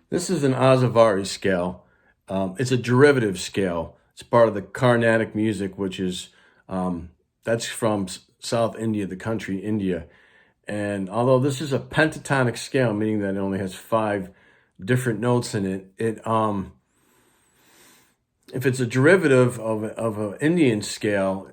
This is an Asavari scale. It's a derivative scale. It's part of the Carnatic music, which is, that's from South India, the country India. And although this is a pentatonic scale, meaning that it only has 5 different notes in it, if it's a derivative of an Indian scale,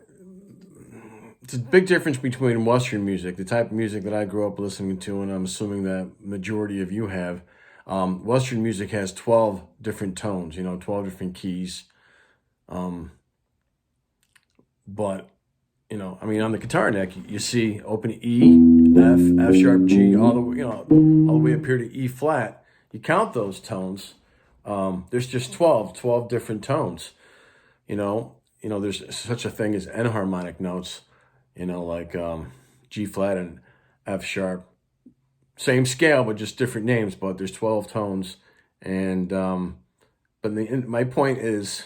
it's a big difference between Western music, the type of music that I grew up listening to, and I'm assuming that majority of you have. Western music has 12 different tones, 12 different keys. But, I mean, on the guitar neck, you see open E, F sharp, G, all the way up here to E flat. You count those tones. There's just 12 different tones. There's such a thing as enharmonic notes, like G flat and F sharp. Same scale, but just different names, but there's 12 tones. And, my point is,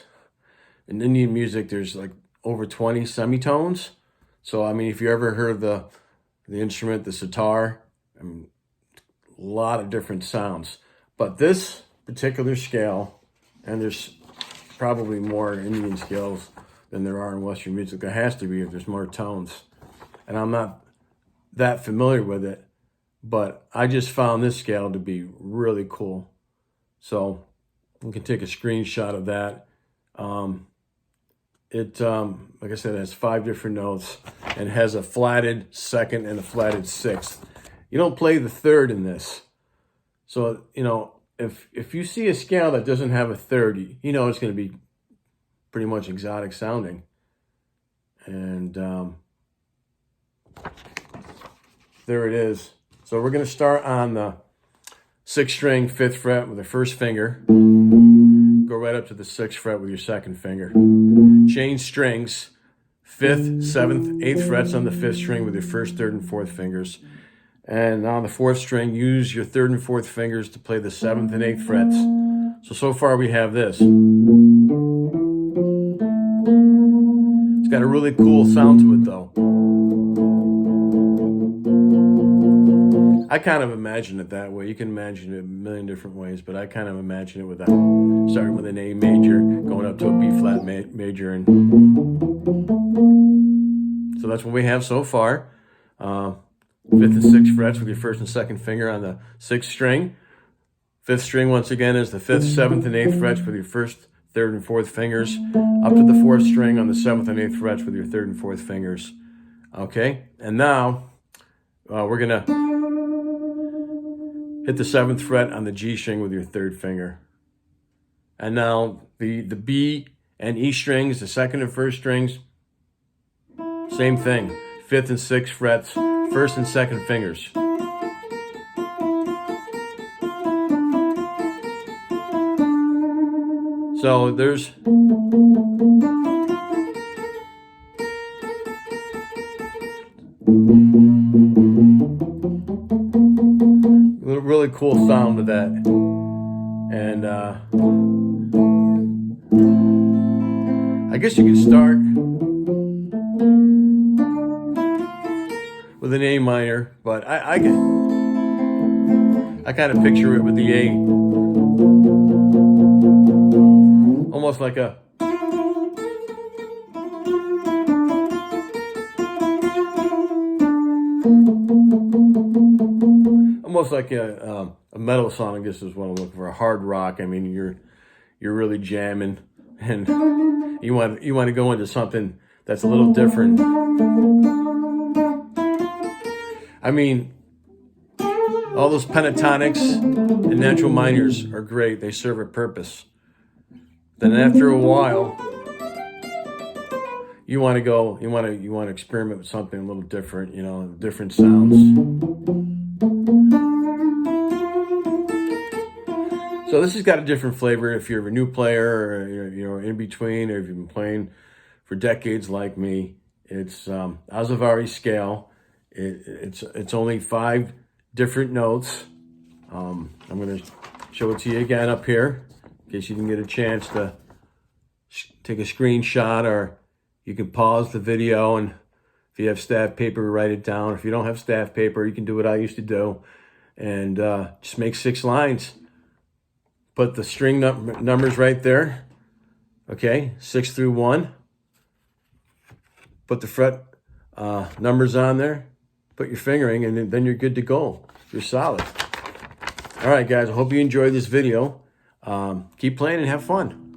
in Indian music, there's like over 20 semitones. So, I mean, if you ever heard the instrument, the sitar, I mean, a lot of different sounds. But this particular scale, and there's probably more Indian scales than there are in Western music. There has to be if there's more tones. And I'm not that familiar with it, but I just found this scale to be really cool. So you can take a screenshot of that. Like I said, it has 5 different notes and has a flatted second and a flatted sixth. You don't play the third in this. So, if you see a scale that doesn't have a third, it's going to be pretty much exotic sounding. And there it is. So we're going to start on the 6th string, 5th fret with the 1st finger. Go right up to the 6th fret with your 2nd finger. Change strings, 5th, 7th, 8th frets on the 5th string with your 1st, 3rd, and 4th fingers. And on the 4th string, use your 3rd and 4th fingers to play the 7th and 8th frets. So far we have this. It's got a really cool sound to it though. I kind of imagine it that way. You can imagine it a million different ways, but I kind of imagine it with that, starting with an A major, going up to a B flat major. And so that's what we have so far. 5th and 6th frets with your 1st and 2nd finger on the 6th string. 5th string, once again, is the 5th, 7th, and 8th frets with your 1st, 3rd, and 4th fingers. Up to the 4th string on the 7th and 8th frets with your 3rd and 4th fingers. Okay, and now we're going to hit the 7th fret on the G string with your 3rd finger. And now the B and E strings, the 2nd and 1st strings, same thing. 5th and 6th frets, 1st and 2nd fingers. So there's a really cool sound to that. And I guess you could start with an A minor, but I kind of picture it with the A, almost like a metal song. I guess is what I'm looking for. A hard rock. I mean, you're really jamming, and you want to go into something that's a little different. I mean, all those pentatonics and natural minors are great. They serve a purpose. Then after a while, you want to experiment with something a little different, different sounds. So this has got a different flavor if you're a new player, or you're in between, or if you've been playing for decades like me. It's Asavari Scale. It's only 5 different notes. I'm going to show it to you again up here in case you didn't get a chance to take a screenshot, or you can pause the video and If you have staff paper, write it down. If you don't have staff paper, you can do what I used to do and just make 6 lines. Put the string numbers right there. Okay, 6 through 1. Put the fret numbers on there. Put your fingering, and then you're good to go. You're solid. All right, guys, I hope you enjoyed this video. Keep playing and have fun.